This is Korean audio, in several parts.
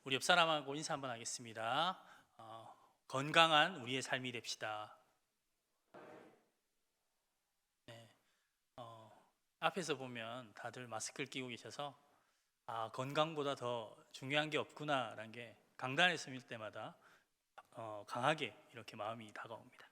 우리 옆 사람하고 인사 한번 하겠습니다. 건강한 우리의 삶이 됩시다. 네, 어, 앞에서 보면 다들 마스크를 끼고 계셔서 건강보다 더 중요한 게 없구나라는 게 강단에 서일 때마다 강하게 이렇게 마음이 다가옵니다.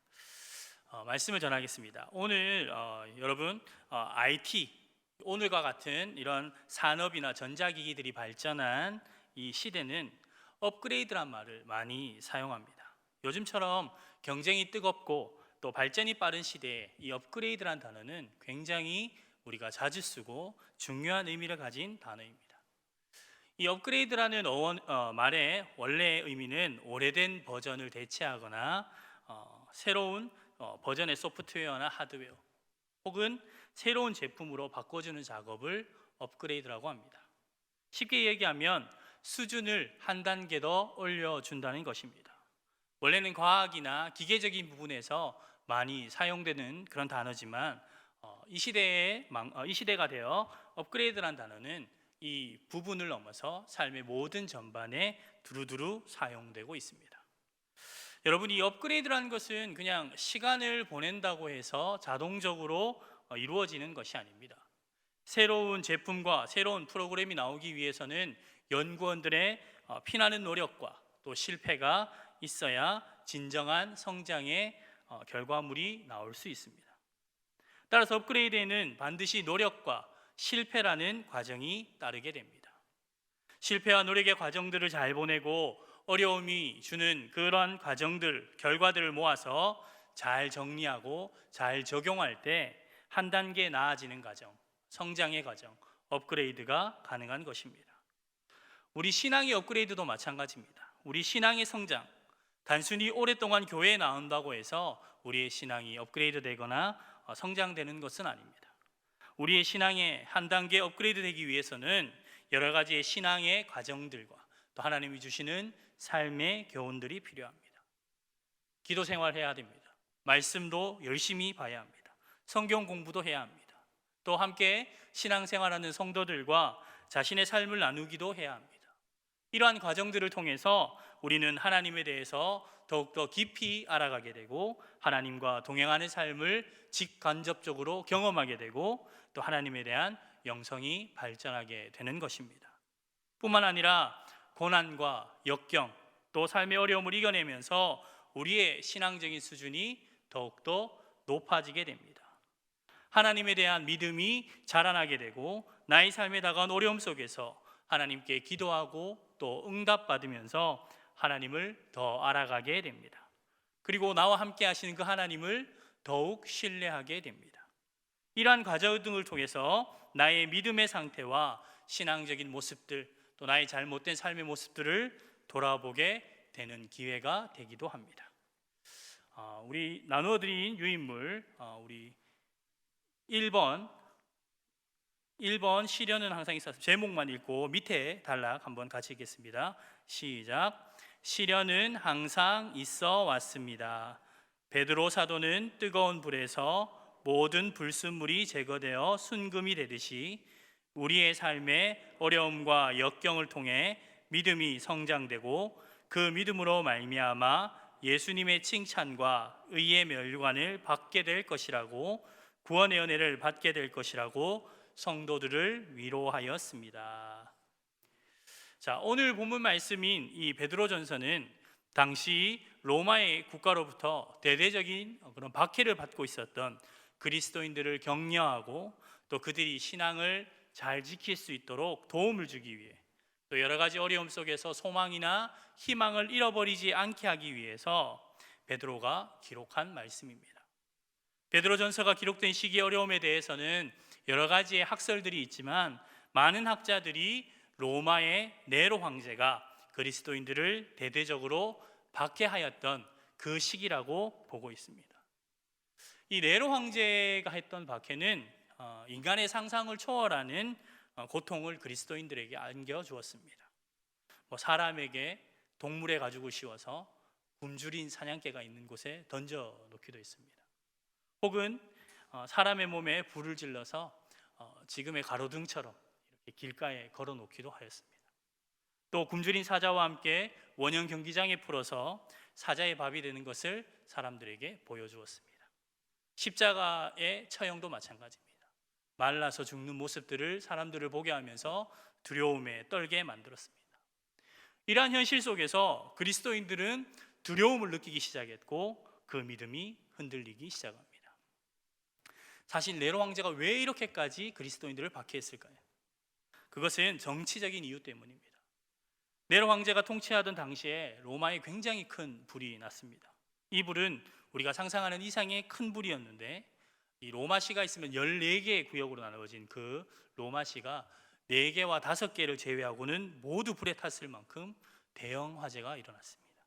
말씀을 전하겠습니다. 오늘 여러분 IT 오늘과 같은 이런 산업이나 전자기기들이 발전한 이 시대는 업그레이드란 말을 많이 사용합니다. 요즘처럼 경쟁이 뜨겁고 또 발전이 빠른 시대에 이 업그레이드란 단어는 굉장히 우리가 자주 쓰고 중요한 의미를 가진 단어입니다. 이 업그레이드라는 말의 원래 의미는 오래된 버전을 대체하거나 새로운 버전의 소프트웨어나 하드웨어 혹은 새로운 제품으로 바꿔주는 작업을 업그레이드라고 합니다. 쉽게 얘기하면 수준을 한 단계 더 올려준다는 것입니다. 원래는 과학이나 기계적인 부분에서 많이 사용되는 그런 단어지만 이 시대가 되어 업그레이드란 단어는 이 부분을 넘어서 삶의 모든 전반에 두루두루 사용되고 있습니다. 여러분, 이 업그레이드라는 것은 그냥 시간을 보낸다고 해서 자동적으로 이루어지는 것이 아닙니다. 새로운 제품과 새로운 프로그램이 나오기 위해서는 연구원들의 피나는 노력과 또 실패가 있어야 진정한 성장의 결과물이 나올 수 있습니다. 따라서 업그레이드에는 반드시 노력과 실패라는 과정이 따르게 됩니다. 실패와 노력의 과정들을 잘 보내고 어려움이 주는 그러한 과정들, 결과들을 모아서 잘 정리하고 잘 적용할 때 한 단계 나아지는 과정, 성장의 과정, 업그레이드가 가능한 것입니다. 우리 신앙의 업그레이드도 마찬가지입니다. 우리 신앙의 성장, 단순히 오랫동안 교회에 나온다고 해서 우리의 신앙이 업그레이드 되거나 성장되는 것은 아닙니다. 우리의 신앙의 한 단계 업그레이드 되기 위해서는 여러 가지의 신앙의 과정들과 또 하나님이 주시는 삶의 교훈들이 필요합니다. 기도 생활해야 됩니다. 말씀도 열심히 봐야 합니다. 성경 공부도 해야 합니다. 또 함께 신앙생활하는 성도들과 자신의 삶을 나누기도 해야 합니다. 이러한 과정들을 통해서 우리는 하나님에 대해서 더욱더 깊이 알아가게 되고 하나님과 동행하는 삶을 직간접적으로 경험하게 되고 또 하나님에 대한 영성이 발전하게 되는 것입니다. 뿐만 아니라 고난과 역경 또 삶의 어려움을 이겨내면서 우리의 신앙적인 수준이 더욱더 높아지게 됩니다. 하나님에 대한 믿음이 자라나게 되고 나의 삶에 다가온 어려움 속에서 하나님께 기도하고 또 응답받으면서 하나님을 더 알아가게 됩니다. 그리고 나와 함께 하시는 그 하나님을 더욱 신뢰하게 됩니다. 이러한 과정 등을 통해서 나의 믿음의 상태와 신앙적인 모습들 또 나의 잘못된 삶의 모습들을 돌아보게 되는 기회가 되기도 합니다. 우리 나누어드린 유인물 우리 1번 시련은 항상 있었습니다. 제목만 읽고 밑에 단락 한번 같이 읽겠습니다. 시작. 시련은 항상 있어 왔습니다. 베드로 사도는 뜨거운 불에서 모든 불순물이 제거되어 순금이 되듯이 우리의 삶의 어려움과 역경을 통해 믿음이 성장되고 그 믿음으로 말미암아 예수님의 칭찬과 의의 멸관을 받게 될 것이라고 구원의 은혜를 받게 될 것이라고 성도들을 위로하였습니다. 자, 오늘 본문 말씀인 이 베드로전서는 당시 로마의 국가로부터 대대적인 그런 박해를 받고 있었던 그리스도인들을 격려하고 또 그들이 신앙을 잘 지킬 수 있도록 도움을 주기 위해 또 여러 가지 어려움 속에서 소망이나 희망을 잃어버리지 않게 하기 위해서 베드로가 기록한 말씀입니다. 베드로전서가 기록된 시기의 어려움에 대해서는 여러 가지의 학설들이 있지만 많은 학자들이 로마의 네로 황제가 그리스도인들을 대대적으로 박해하였던 그 시기라고 보고 있습니다. 이 네로 황제가 했던 박해는 인간의 상상을 초월하는 고통을 그리스도인들에게 안겨주었습니다. 사람에게 동물의 가죽을 씌워서 굶주린 사냥개가 있는 곳에 던져놓기도 했습니다. 혹은 사람의 몸에 불을 질러서 지금의 가로등처럼 이렇게 길가에 걸어놓기도 하였습니다. 또 굶주린 사자와 함께 원형 경기장에 풀어서 사자의 밥이 되는 것을 사람들에게 보여주었습니다. 십자가의 처형도 마찬가지입니다. 말라서 죽는 모습들을 사람들을 보게 하면서 두려움에 떨게 만들었습니다. 이러한 현실 속에서 그리스도인들은 두려움을 느끼기 시작했고 그 믿음이 흔들리기 시작합니다. 사실 네로 황제가 왜 이렇게까지 그리스도인들을 박해했을까요? 그것은 정치적인 이유 때문입니다. 네로 황제가 통치하던 당시에 로마에 굉장히 큰 불이 났습니다. 이 불은 우리가 상상하는 이상의 큰 불이었는데, 이 로마시가 있으면 14개의 구역으로 나누어진 그 로마시가 4개와 5개를 제외하고는 모두 불에 탔을 만큼 대형 화재가 일어났습니다.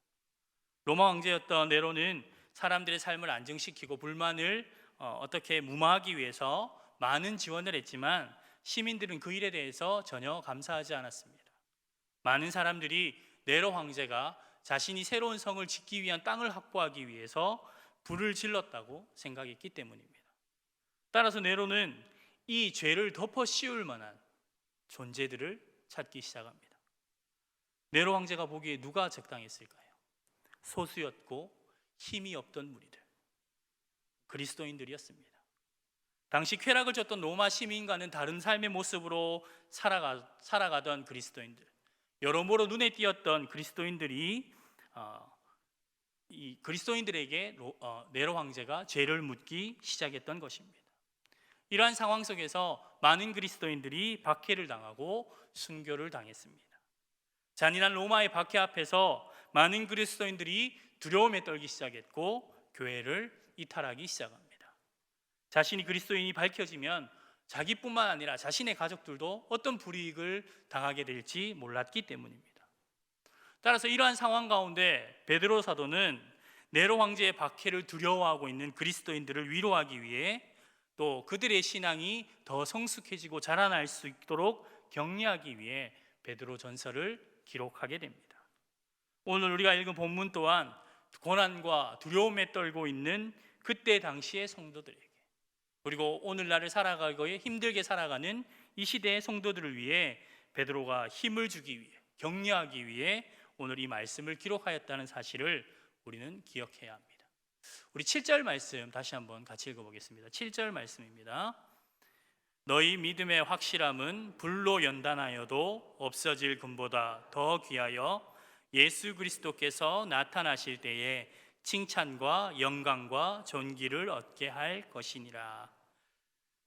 로마 황제였던 네로는 사람들의 삶을 안정시키고 불만을 어떻게 무마하기 위해서 많은 지원을 했지만 시민들은 그 일에 대해서 전혀 감사하지 않았습니다. 많은 사람들이 네로 황제가 자신이 새로운 성을 짓기 위한 땅을 확보하기 위해서 불을 질렀다고 생각했기 때문입니다. 따라서 네로는 이 죄를 덮어 씌울 만한 존재들을 찾기 시작합니다. 네로 황제가 보기에 누가 적당했을까요? 소수였고 힘이 없던 무리들, 그리스도인들이었습니다. 당시 쾌락을 줬던 로마 시민과는 다른 삶의 모습으로 살아가던 그리스도인들, 여러모로 눈에 띄었던 그리스도인들이 이 그리스도인들에게 네로 황제가 죄를 묻기 시작했던 것입니다. 이러한 상황 속에서 많은 그리스도인들이 박해를 당하고 순교를 당했습니다. 잔인한 로마의 박해 앞에서 많은 그리스도인들이 두려움에 떨기 시작했고 교회를 이탈하기 시작합니다. 자신이 그리스도인이 밝혀지면 자기뿐만 아니라 자신의 가족들도 어떤 불이익을 당하게 될지 몰랐기 때문입니다. 따라서 이러한 상황 가운데 베드로 사도는 네로 황제의 박해를 두려워하고 있는 그리스도인들을 위로하기 위해 또 그들의 신앙이 더 성숙해지고 자라날 수 있도록 격려하기 위해 베드로 전서를 기록하게 됩니다. 오늘 우리가 읽은 본문 또한 고난과 두려움에 떨고 있는 그때 당시의 성도들에게, 그리고 오늘날을 살아가기에 힘들게 살아가는 이 시대의 성도들을 위해 베드로가 힘을 주기 위해, 격려하기 위해 오늘 이 말씀을 기록하였다는 사실을 우리는 기억해야 합니다. 우리 7절 말씀 다시 한번 같이 읽어보겠습니다. 7절 말씀입니다. 너희 믿음의 확실함은 불로 연단하여도 없어질 금보다 더 귀하여 예수 그리스도께서 나타나실 때에 칭찬과 영광과 존귀를 얻게 할 것이니라.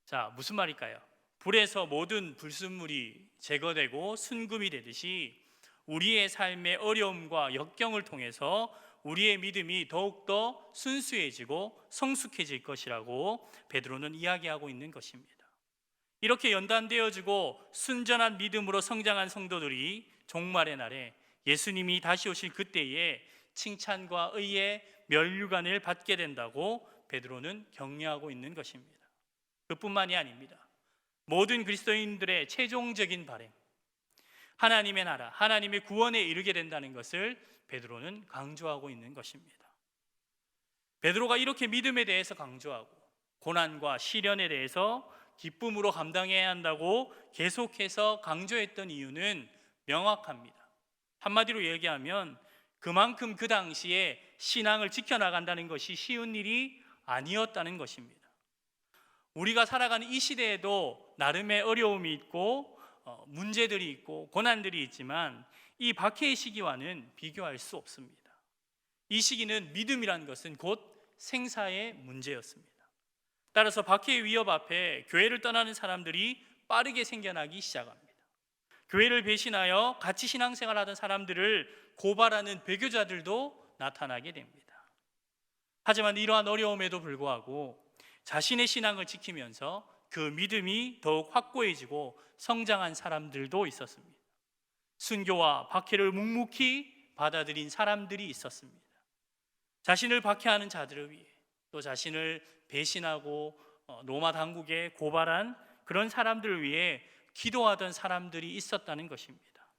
자, 무슨 말일까요? 불에서 모든 불순물이 제거되고 순금이 되듯이 우리의 삶의 어려움과 역경을 통해서 우리의 믿음이 더욱더 순수해지고 성숙해질 것이라고 베드로는 이야기하고 있는 것입니다. 이렇게 연단되어지고 순전한 믿음으로 성장한 성도들이 종말의 날에 예수님이 다시 오실 그때에 칭찬과 의의 면류관을 받게 된다고 베드로는 격려하고 있는 것입니다. 그뿐만이 아닙니다. 모든 그리스도인들의 최종적인 바람, 하나님의 나라, 하나님의 구원에 이르게 된다는 것을 베드로는 강조하고 있는 것입니다. 베드로가 이렇게 믿음에 대해서 강조하고 고난과 시련에 대해서 기쁨으로 감당해야 한다고 계속해서 강조했던 이유는 명확합니다. 한마디로 얘기하면 그만큼 그 당시에 신앙을 지켜나간다는 것이 쉬운 일이 아니었다는 것입니다. 우리가 살아가는 이 시대에도 나름의 어려움이 있고 문제들이 있고 고난들이 있지만 이 박해의 시기와는 비교할 수 없습니다. 이 시기는 믿음이라는 것은 곧 생사의 문제였습니다. 따라서 박해의 위협 앞에 교회를 떠나는 사람들이 빠르게 생겨나기 시작합니다. 교회를 배신하여 같이 신앙생활하던 사람들을 고발하는 배교자들도 나타나게 됩니다. 하지만 이러한 어려움에도 불구하고 자신의 신앙을 지키면서 그 믿음이 더욱 확고해지고 성장한 사람들도 있었습니다. 순교와 박해를 묵묵히 받아들인 사람들이 있었습니다. 자신을 박해하는 자들을 위해, 또 자신을 배신하고 로마 당국에 고발한 그런 사람들을 위해 기도하던 사람들이 있었다는 것입니다.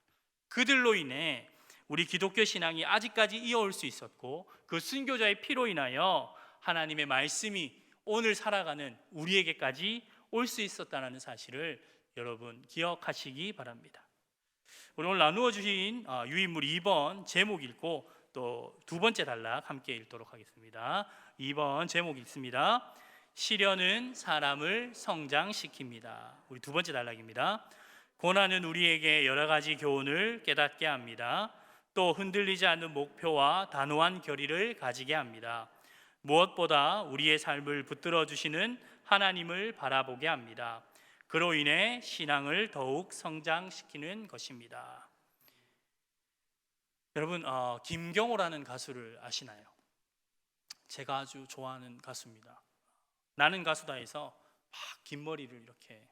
그들로 인해 우리 기독교 신앙이 아직까지 이어올 수 있었고, 그 순교자의 피로 인하여 하나님의 말씀이 오늘 살아가는 우리에게까지 올 수 있었다는 사실을 여러분 기억하시기 바랍니다. 우리 오늘 나누어 주신 유인물 2번 제목 읽고 또 두 번째 단락 함께 읽도록 하겠습니다. 2번 제목 읽습니다. 시련은 사람을 성장시킵니다. 우리 두 번째 단락입니다. 고난은 우리에게 여러 가지 교훈을 깨닫게 합니다. 또 흔들리지 않는 목표와 단호한 결의를 가지게 합니다. 무엇보다 우리의 삶을 붙들어 주시는 하나님을 바라보게 합니다. 그로 인해 신앙을 더욱 성장시키는 것입니다. 여러분, 김경호라는 가수를 아시나요? 제가 아주 좋아하는 가수입니다. 나는 가수다에서 막 긴 머리를 이렇게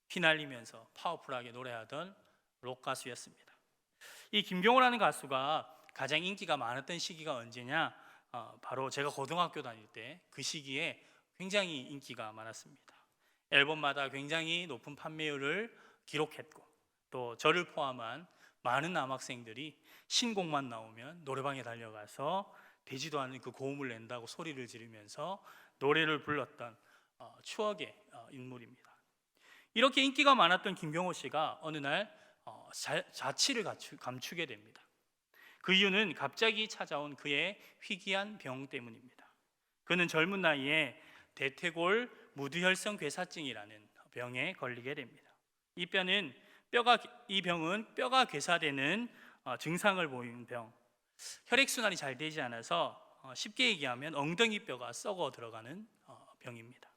휘날리면서 파워풀하게 노래하던 록 가수였습니다. 이 김경호라는 가수가 가장 인기가 많았던 시기가 언제냐? 바로 제가 고등학교 다닐 때 그 시기에 굉장히 인기가 많았습니다. 앨범마다 굉장히 높은 판매율을 기록했고, 또 저를 포함한 많은 남학생들이 신곡만 나오면 노래방에 달려가서 되지도 않는 그 고음을 낸다고 소리를 지르면서 노래를 불렀던 추억의 인물입니다. 이렇게 인기가 많았던 김경호 씨가 어느 날 자취를 감추게 됩니다. 그 이유는 갑자기 찾아온 그의 희귀한 병 때문입니다. 그는 젊은 나이에 대퇴골 무두혈성 괴사증이라는 병에 걸리게 됩니다. 이 병은 뼈가 괴사되는 증상을 보이는 병, 혈액순환이 잘 되지 않아서 쉽게 얘기하면 엉덩이 뼈가 썩어 들어가는 병입니다.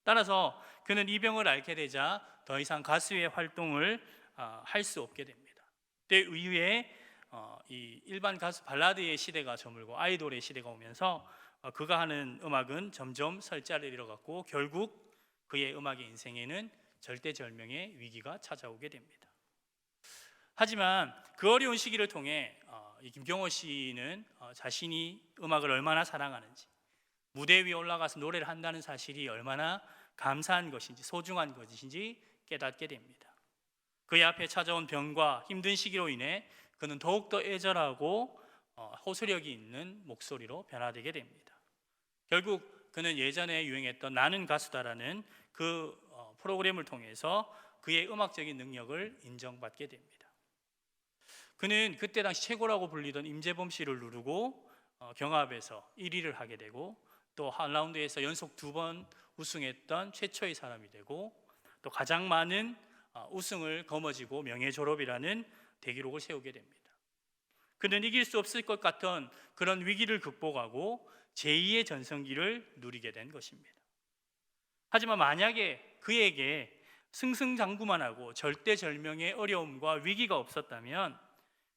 따라서 그는 이 병을 앓게 되자 더 이상 가수의 활동을 할 수 없게 됩니다. 그때 이후에 이 일반 가수 발라드의 시대가 저물고 아이돌의 시대가 오면서 그가 하는 음악은 점점 설자를 잃어갔고 결국 그의 음악의 인생에는 절대절명의 위기가 찾아오게 됩니다. 하지만 그 어려운 시기를 통해 이 김경호 씨는 자신이 음악을 얼마나 사랑하는지, 무대 위에 올라가서 노래를 한다는 사실이 얼마나 감사한 것인지 소중한 것인지 깨닫게 됩니다. 그의 앞에 찾아온 병과 힘든 시기로 인해 그는 더욱더 애절하고 호소력이 있는 목소리로 변화되게 됩니다. 결국 그는 예전에 유행했던 나는 가수다라는 그 프로그램을 통해서 그의 음악적인 능력을 인정받게 됩니다. 그는 그때 당시 최고라고 불리던 임재범 씨를 누르고 경합에서 1위를 하게 되고 또 한 라운드에서 연속 2번 우승했던 최초의 사람이 되고 또 가장 많은 우승을 거머쥐고 명예 졸업이라는 대기록을 세우게 됩니다. 그는 이길 수 없을 것 같은 그런 위기를 극복하고 제2의 전성기를 누리게 된 것입니다. 하지만 만약에 그에게 승승장구만 하고 절대절명의 어려움과 위기가 없었다면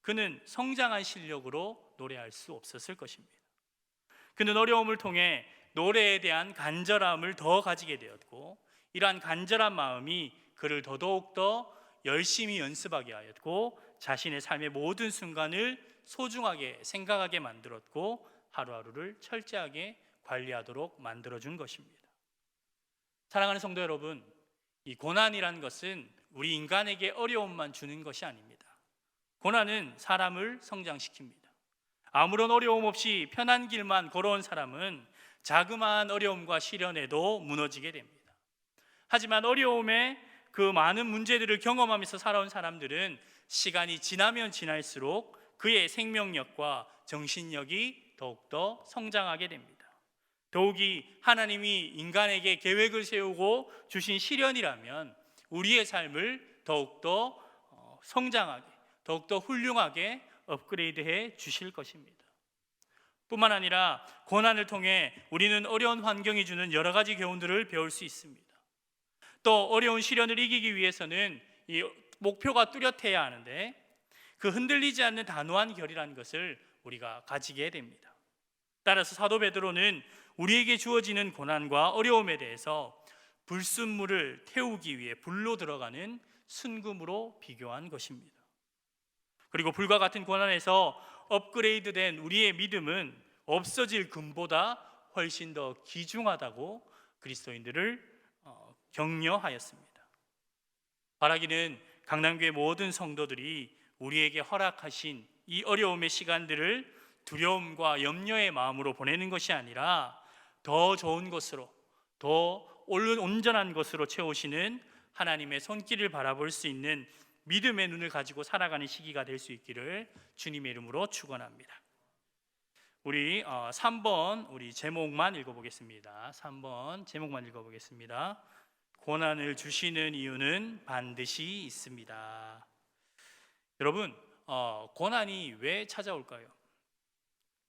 그는 성장한 실력으로 노래할 수 없었을 것입니다. 그는 어려움을 통해 노래에 대한 간절함을 더 가지게 되었고 이러한 간절한 마음이 그를 더더욱더 열심히 연습하게 하였고 자신의 삶의 모든 순간을 소중하게 생각하게 만들었고 하루하루를 철저하게 관리하도록 만들어준 것입니다. 사랑하는 성도 여러분, 이 고난이라는 것은 우리 인간에게 어려움만 주는 것이 아닙니다. 고난은 사람을 성장시킵니다. 아무런 어려움 없이 편한 길만 걸어온 사람은 자그마한 어려움과 시련에도 무너지게 됩니다. 하지만 어려움에 그 많은 문제들을 경험하면서 살아온 사람들은 시간이 지나면 지날수록 그의 생명력과 정신력이 더욱더 성장하게 됩니다. 더욱이 하나님이 인간에게 계획을 세우고 주신 시련이라면 우리의 삶을 더욱더 성장하게, 더욱더 훌륭하게 업그레이드해 주실 것입니다. 뿐만 아니라 고난을 통해 우리는 어려운 환경이 주는 여러 가지 교훈들을 배울 수 있습니다. 또 어려운 시련을 이기기 위해서는 이 목표가 뚜렷해야 하는데 그 흔들리지 않는 단호한 결의라는 것을 우리가 가지게 됩니다. 따라서 사도 베드로는 우리에게 주어지는 고난과 어려움에 대해서 불순물을 태우기 위해 불로 들어가는 순금으로 비교한 것입니다. 그리고 불과 같은 고난에서 업그레이드된 우리의 믿음은 없어질 금보다 훨씬 더 귀중하다고 그리스도인들을 격려하였습니다. 바라기는 강남교회 모든 성도들이 우리에게 허락하신 이 어려움의 시간들을 두려움과 염려의 마음으로 보내는 것이 아니라 더 좋은 것으로, 더 온전한 것으로 채우시는 하나님의 손길을 바라볼 수 있는 믿음의 눈을 가지고 살아가는 시기가 될 수 있기를 주님의 이름으로 축원합니다. 우리 3번 우리 제목만 읽어보겠습니다. 3번 제목만 읽어보겠습니다. 고난을 주시는 이유는 반드시 있습니다. 여러분, 고난이 왜 찾아올까요?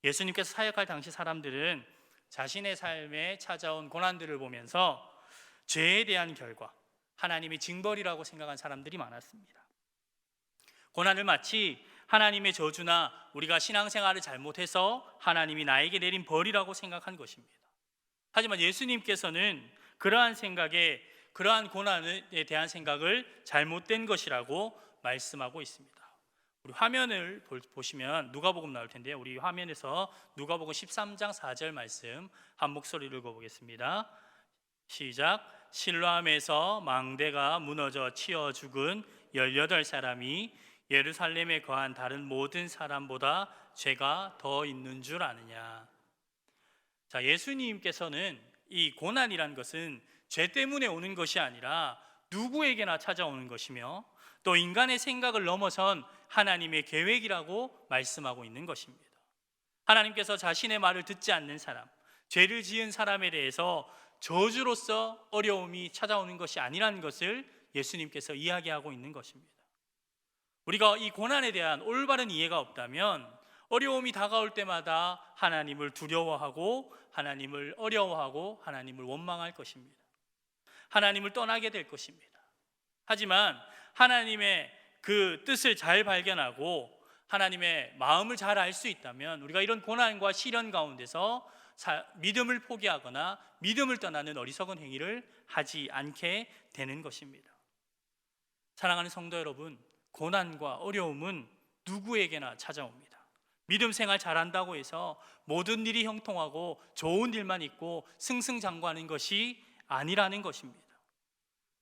예수님께서 사역할 당시 사람들은 자신의 삶에 찾아온 고난들을 보면서 죄에 대한 결과, 하나님의 징벌이라고 생각한 사람들이 많았습니다. 고난을 마치 하나님의 저주나 우리가 신앙생활을 잘못해서 하나님이 나에게 내린 벌이라고 생각한 것입니다. 하지만 예수님께서는 그러한 고난에 대한 생각을 잘못된 것이라고 말씀하고 있습니다. 우리 화면을 보시면 누가복음 나올 텐데요. 우리 화면에서 누가복음 13장 4절 말씀 한 목소리로 읽어보겠습니다. 시작. 실로암에서 망대가 무너져 치어 죽은 18사람이 예루살렘에 거한 다른 모든 사람보다 죄가 더 있는 줄 아느냐. 자, 예수님께서는 이 고난이란 것은 죄 때문에 오는 것이 아니라 누구에게나 찾아오는 것이며 또 인간의 생각을 넘어선 하나님의 계획이라고 말씀하고 있는 것입니다. 하나님께서 자신의 말을 듣지 않는 사람, 죄를 지은 사람에 대해서 저주로서 어려움이 찾아오는 것이 아니라는 것을 예수님께서 이야기하고 있는 것입니다. 우리가 이 고난에 대한 올바른 이해가 없다면 어려움이 다가올 때마다 하나님을 두려워하고 하나님을 어려워하고 하나님을 원망할 것입니다. 하나님을 떠나게 될 것입니다. 하지만 하나님의 그 뜻을 잘 발견하고 하나님의 마음을 잘 알 수 있다면 우리가 이런 고난과 시련 가운데서 믿음을 포기하거나 믿음을 떠나는 어리석은 행위를 하지 않게 되는 것입니다. 사랑하는 성도 여러분, 고난과 어려움은 누구에게나 찾아옵니다. 믿음 생활 잘한다고 해서 모든 일이 형통하고 좋은 일만 있고 승승장구하는 것이 아니라는 것입니다.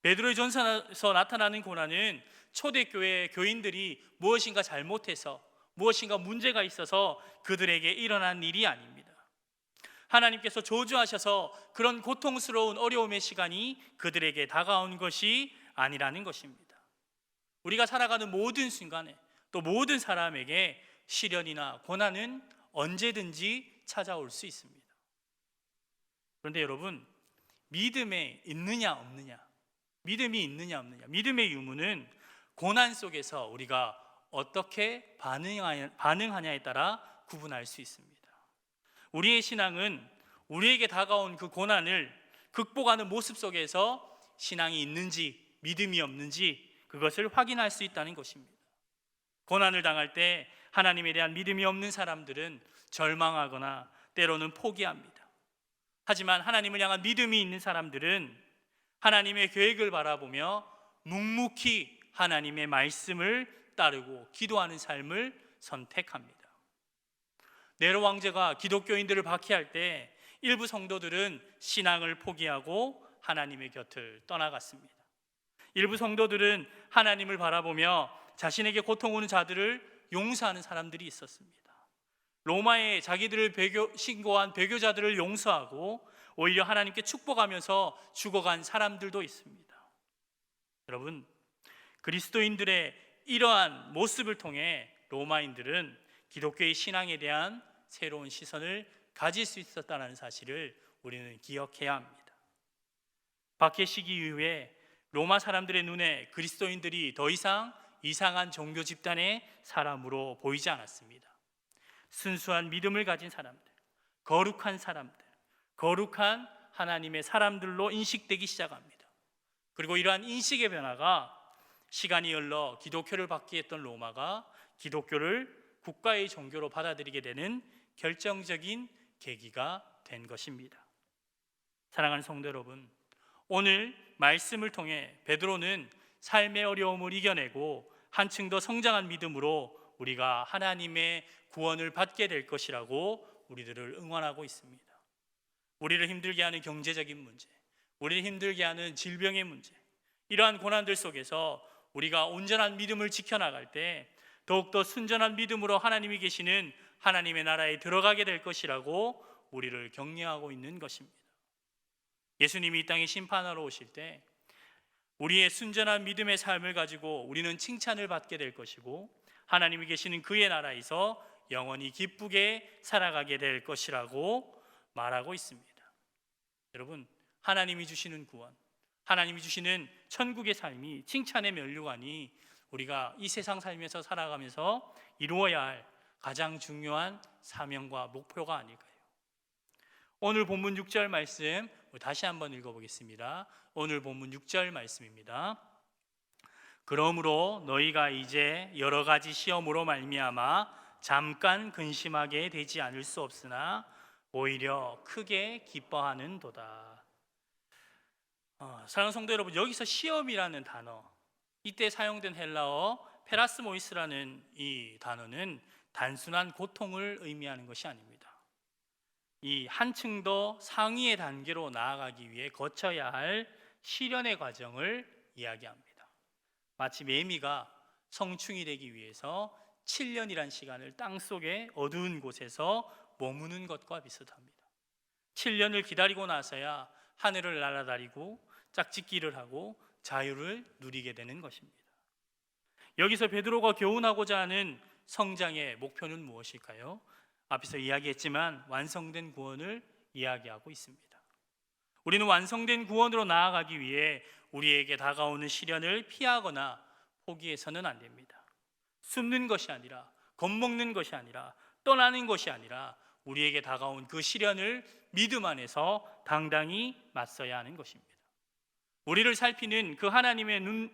베드로의 전서에서 나타나는 고난은 초대교회 교인들이 무엇인가 잘못해서 무엇인가 문제가 있어서 그들에게 일어난 일이 아닙니다. 하나님께서 저주하셔서 그런 고통스러운 어려움의 시간이 그들에게 다가온 것이 아니라는 것입니다. 우리가 살아가는 모든 순간에 또 모든 사람에게 시련이나 고난은 언제든지 찾아올 수 있습니다. 그런데 여러분, 믿음이 있느냐 없느냐, 믿음의 유무는 고난 속에서 우리가 어떻게 반응하냐에 따라 구분할 수 있습니다. 우리의 신앙은 우리에게 다가온 그 고난을 극복하는 모습 속에서 신앙이 있는지 믿음이 없는지 그것을 확인할 수 있다는 것입니다. 고난을 당할 때 하나님에 대한 믿음이 없는 사람들은 절망하거나 때로는 포기합니다. 하지만 하나님을 향한 믿음이 있는 사람들은 하나님의 계획을 바라보며 묵묵히 하나님의 말씀을 따르고 기도하는 삶을 선택합니다. 네로 왕제가 기독교인들을 박해할 때 일부 성도들은 신앙을 포기하고 하나님의 곁을 떠나갔습니다. 일부 성도들은 하나님을 바라보며 자신에게 고통 오는 자들을 용서하는 사람들이 있었습니다. 로마에 자기들을 신고한 배교자들을 용서하고 오히려 하나님께 축복하면서 죽어간 사람들도 있습니다. 여러분, 그리스도인들의 이러한 모습을 통해 로마인들은 기독교의 신앙에 대한 새로운 시선을 가질 수 있었다는 사실을 우리는 기억해야 합니다. 박해 시기 이후에 로마 사람들의 눈에 그리스도인들이 더 이상 이상한 종교 집단의 사람으로 보이지 않았습니다. 순수한 믿음을 가진 사람들, 거룩한 하나님의 사람들로 인식되기 시작합니다. 그리고 이러한 인식의 변화가 시간이 흘러 기독교를 받게 했던 로마가 기독교를 국가의 종교로 받아들이게 되는 결정적인 계기가 된 것입니다. 사랑하는 성도 여러분, 오늘 말씀을 통해 베드로는 삶의 어려움을 이겨내고 한층 더 성장한 믿음으로 우리가 하나님의 구원을 받게 될 것이라고 우리들을 응원하고 있습니다. 우리를 힘들게 하는 경제적인 문제, 우리를 힘들게 하는 질병의 문제, 이러한 고난들 속에서 우리가 온전한 믿음을 지켜나갈 때 더욱더 순전한 믿음으로 하나님이 계시는 하나님의 나라에 들어가게 될 것이라고 우리를 격려하고 있는 것입니다. 예수님이 이 땅에 심판하러 오실 때 우리의 순전한 믿음의 삶을 가지고 우리는 칭찬을 받게 될 것이고 하나님이 계시는 그의 나라에서 영원히 기쁘게 살아가게 될 것이라고 말하고 있습니다. 여러분, 하나님이 주시는 구원, 하나님이 주시는 천국의 삶이, 칭찬의 면류관이 우리가 이 세상 살면서 살아가면서 이루어야 할 가장 중요한 사명과 목표가 아닐까요? 오늘 본문 6절 말씀 다시 한번 읽어보겠습니다. 오늘 본문 6절 말씀입니다. 그러므로 너희가 이제 여러 가지 시험으로 말미암아 잠깐 근심하게 되지 않을 수 없으나 오히려 크게 기뻐하는도다. 사랑하는 성도 여러분, 여기서 시험이라는 단어, 이때 사용된 헬라어 페라스모이스라는 이 단어는 단순한 고통을 의미하는 것이 아닙니다. 이 한층 더 상위의 단계로 나아가기 위해 거쳐야 할 시련의 과정을 이야기합니다. 마치 매미가 성충이 되기 위해서 7년이란 시간을 땅속의 어두운 곳에서 머무는 것과 비슷합니다. 7년을 기다리고 나서야 하늘을 날아다니고 짝짓기를 하고 자유를 누리게 되는 것입니다. 여기서 베드로가 교훈하고자 하는 성장의 목표는 무엇일까요? 앞에서 이야기했지만 완성된 구원을 이야기하고 있습니다. 우리는 완성된 구원으로 나아가기 위해 우리에게 다가오는 시련을 피하거나 포기해서는 안 됩니다. 숨는 것이 아니라, 겁먹는 것이 아니라, 떠나는 것이 아니라 우리에게 다가온 그 시련을 믿음 안에서 당당히 맞서야 하는 것입니다. 우리를 살피는 그 하나님의 눈,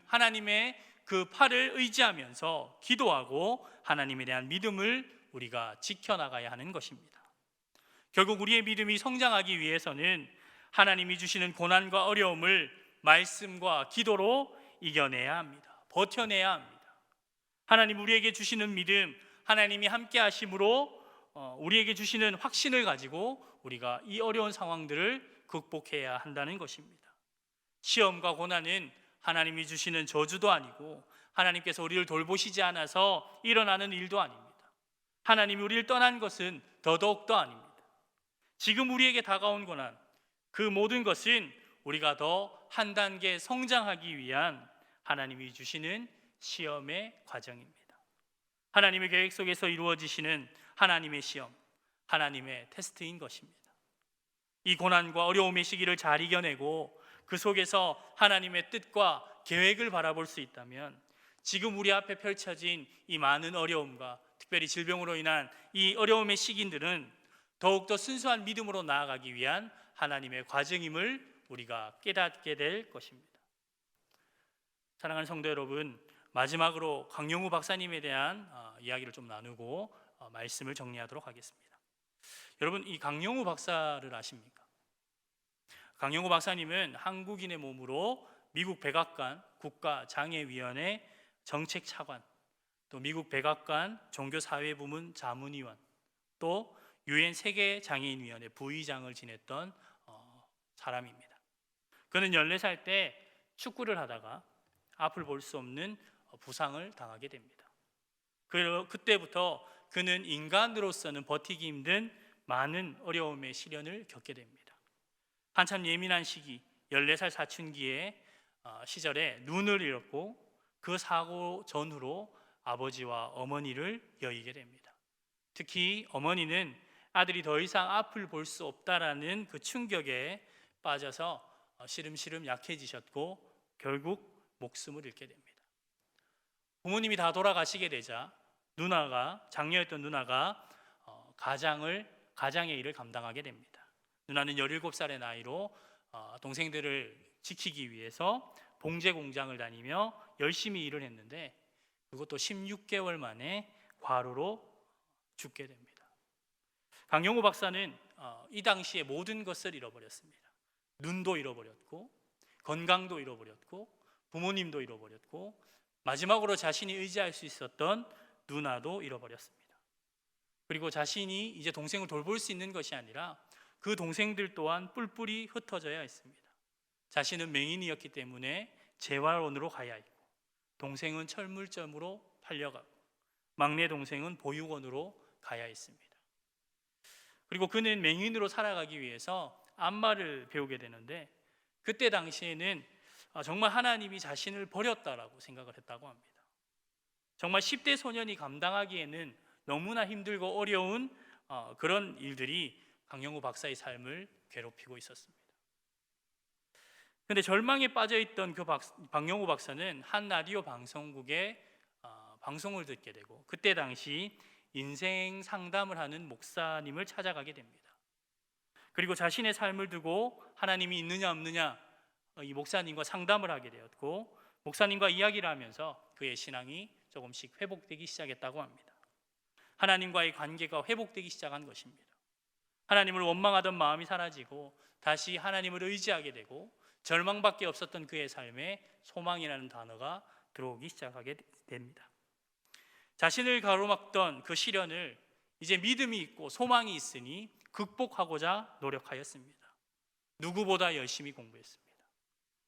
하나님의 그 팔을 의지하면서 기도하고 하나님에 대한 믿음을 우리가 지켜나가야 하는 것입니다. 결국 우리의 믿음이 성장하기 위해서는 하나님이 주시는 고난과 어려움을 말씀과 기도로 이겨내야 합니다. 버텨내야 합니다. 하나님 우리에게 주시는 믿음, 하나님이 함께 하심으로 우리에게 주시는 확신을 가지고 우리가 이 어려운 상황들을 극복해야 한다는 것입니다. 시험과 고난은 하나님이 주시는 저주도 아니고 하나님께서 우리를 돌보시지 않아서 일어나는 일도 아닙니다. 하나님이 우리를 떠난 것은 더더욱도 아닙니다. 지금 우리에게 다가온 고난, 그 모든 것은 우리가 더 한 단계 성장하기 위한 하나님이 주시는 시험의 과정입니다. 하나님의 계획 속에서 이루어지시는 하나님의 시험, 하나님의 테스트인 것입니다. 이 고난과 어려움의 시기를 잘 이겨내고 그 속에서 하나님의 뜻과 계획을 바라볼 수 있다면 지금 우리 앞에 펼쳐진 이 많은 어려움과 특별히 질병으로 인한 이 어려움의 시기들은 더욱더 순수한 믿음으로 나아가기 위한 하나님의 과정임을 우리가 깨닫게 될 것입니다. 사랑하는 성도 여러분, 마지막으로 강영우 박사님에 대한 이야기를 좀 나누고 말씀을 정리하도록 하겠습니다. 여러분, 이 강영우 박사를 아십니까? 강영우 박사님은 한국인의 몸으로 미국 백악관 국가장애위원회 정책차관, 또 미국 백악관 종교사회부문 자문위원, 또 유엔 세계장애인위원회 부의장을 지냈던 사람입니다. 그는 14살 때 축구를 하다가 앞을 볼 수 없는 부상을 당하게 됩니다. 그때부터 그는 인간으로서는 버티기 힘든 많은 어려움의 시련을 겪게 됩니다. 한참 예민한 시기, 14살 사춘기의 시절에 눈을 잃었고 그 사고 전후로 아버지와 어머니를 여의게 됩니다. 특히 어머니는 아들이 더 이상 앞을 볼 수 없다라는 그 충격에 빠져서 시름시름 약해지셨고 결국 목숨을 잃게 됩니다. 부모님이 다 돌아가시게 되자 장녀였던 누나가 가장의 일을 감당하게 됩니다. 누나는 17살의 나이로 동생들을 지키기 위해서 봉제 공장을 다니며 열심히 일을 했는데 그것도 16개월 만에 과로로 죽게 됩니다. 강영우 박사는 이 당시에 모든 것을 잃어버렸습니다. 눈도 잃어버렸고 건강도 잃어버렸고 부모님도 잃어버렸고 마지막으로 자신이 의지할 수 있었던 누나도 잃어버렸습니다. 그리고 자신이 이제 동생을 돌볼 수 있는 것이 아니라 그 동생들 또한 뿔뿔이 흩어져야 했습니다. 자신은 맹인이었기 때문에 재활원으로 가야 했고 동생은 철물점으로 팔려가고 막내 동생은 보육원으로 가야 했습니다. 그리고 그는 맹인으로 살아가기 위해서 안마를 배우게 되는데 그때 당시에는 정말 하나님이 자신을 버렸다라고 생각을 했다고 합니다. 정말 10대 소년이 감당하기에는 너무나 힘들고 어려운 그런 일들이 강영우 박사의 삶을 괴롭히고 있었습니다. 그런데 절망에 빠져있던 그 강영우 박사는 한 라디오 방송국에 방송을 듣게 되고, 그때 당시 인생 상담을 하는 목사님을 찾아가게 됩니다. 그리고 자신의 삶을 두고 하나님이 있느냐 없느냐 이 목사님과 상담을 하게 되었고, 목사님과 이야기를 하면서 그의 신앙이 조금씩 회복되기 시작했다고 합니다. 하나님과의 관계가 회복되기 시작한 것입니다. 하나님을 원망하던 마음이 사라지고 다시 하나님을 의지하게 되고, 절망밖에 없었던 그의 삶에 소망이라는 단어가 들어오기 시작하게 됩니다. 자신을 가로막던 그 시련을 이제 믿음이 있고 소망이 있으니 극복하고자 노력하였습니다. 누구보다 열심히 공부했습니다.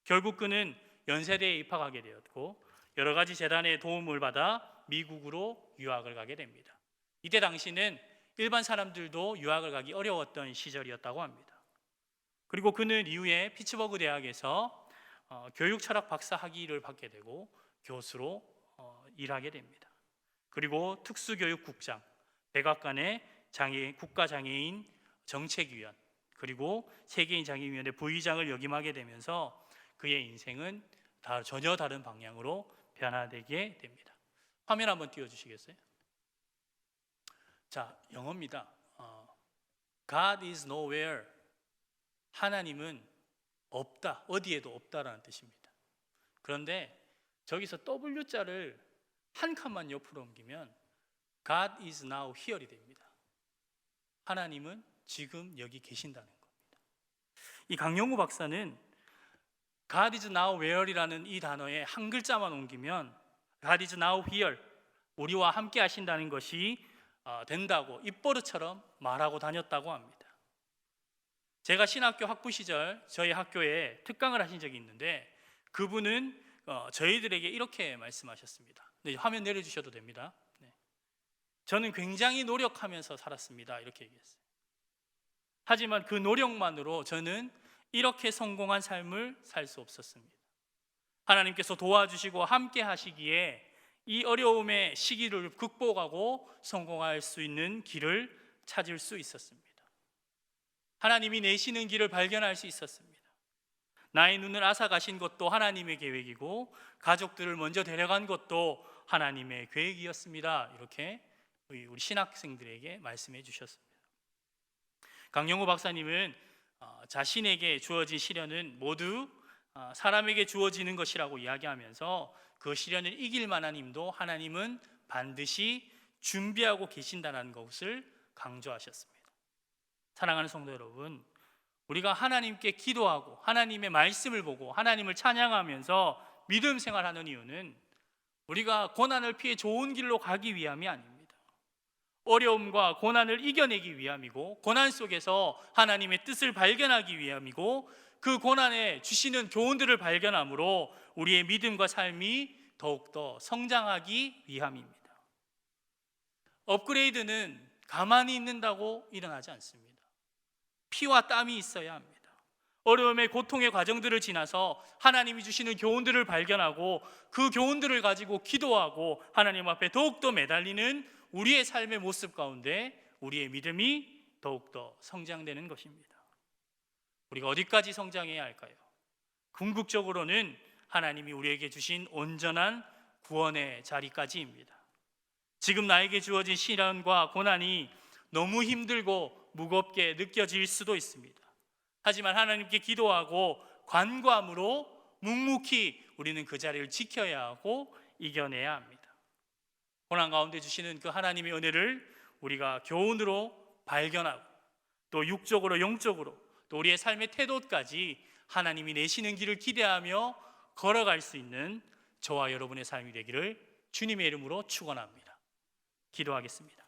결국 그는 연세대에 입학하게 되었고, 여러 가지 재단의 도움을 받아 미국으로 유학을 가게 됩니다. 이때 당시는 일반 사람들도 유학을 가기 어려웠던 시절이었다고 합니다. 그리고 그는 이후에 피츠버그 대학에서 교육철학 박사 학위를 받게 되고 교수로 일하게 됩니다. 그리고 특수교육국장, 백악관의 국가장애인 정책위원, 그리고 세계인 장애인위원회 부의장을 역임하게 되면서 그의 인생은 전혀 다른 방향으로 변화되게 됩니다. 화면 한번 띄워주시겠어요? 자, 영어입니다. God is nowhere. 하나님은 없다, 어디에도 없다라는 뜻입니다. 그런데 저기서 W자를 한 칸만 옆으로 옮기면 God is now here이 됩니다. 하나님은 지금 여기 계신다는 겁니다. 이 강영우 박사는 God is now where이라는 이 단어에 한 글자만 옮기면 God is now here, 우리와 함께 하신다는 것이 된다고 입버릇처럼 말하고 다녔다고 합니다. 제가 신학교 학부 시절 저희 학교에 특강을 하신 적이 있는데, 그분은 저희들에게 이렇게 말씀하셨습니다. 네, 화면 내려주셔도 됩니다. 네. 저는 굉장히 노력하면서 살았습니다, 이렇게 얘기했어요. 하지만 그 노력만으로 저는 이렇게 성공한 삶을 살 수 없었습니다. 하나님께서 도와주시고 함께 하시기에 이 어려움의 시기를 극복하고 성공할 수 있는 길을 찾을 수 있었습니다. 하나님이 내시는 길을 발견할 수 있었습니다. 나의 눈을 앗아가신 것도 하나님의 계획이고, 가족들을 먼저 데려간 것도 하나님의 계획이었습니다. 이렇게 우리 신학생들에게 말씀해 주셨습니다. 강영우 박사님은 자신에게 주어진 시련은 모두 사람에게 주어지는 것이라고 이야기하면서 그 시련을 이길 만한 힘도 하나님은 반드시 준비하고 계신다는 것을 강조하셨습니다. 사랑하는 성도 여러분, 우리가 하나님께 기도하고 하나님의 말씀을 보고 하나님을 찬양하면서 믿음 생활하는 이유는 우리가 고난을 피해 좋은 길로 가기 위함이 아닙니다. 어려움과 고난을 이겨내기 위함이고, 고난 속에서 하나님의 뜻을 발견하기 위함이고, 그 고난에 주시는 교훈들을 발견함으로 우리의 믿음과 삶이 더욱더 성장하기 위함입니다. 업그레이드는 가만히 있는다고 일어나지 않습니다. 피와 땀이 있어야 합니다. 어려움의 고통의 과정들을 지나서 하나님이 주시는 교훈들을 발견하고 그 교훈들을 가지고 기도하고 하나님 앞에 더욱더 매달리는 우리의 삶의 모습 가운데 우리의 믿음이 더욱더 성장되는 것입니다. 우리가 어디까지 성장해야 할까요? 궁극적으로는 하나님이 우리에게 주신 온전한 구원의 자리까지입니다. 지금 나에게 주어진 시련과 고난이 너무 힘들고 무겁게 느껴질 수도 있습니다. 하지만 하나님께 기도하고 간구함으로 묵묵히 우리는 그 자리를 지켜야 하고 이겨내야 합니다. 고난 가운데 주시는 그 하나님의 은혜를 우리가 교훈으로 발견하고, 또 육적으로 영적으로 또 우리의 삶의 태도까지 하나님이 내시는 길을 기대하며 걸어갈 수 있는 저와 여러분의 삶이 되기를 주님의 이름으로 축원합니다. 기도하겠습니다.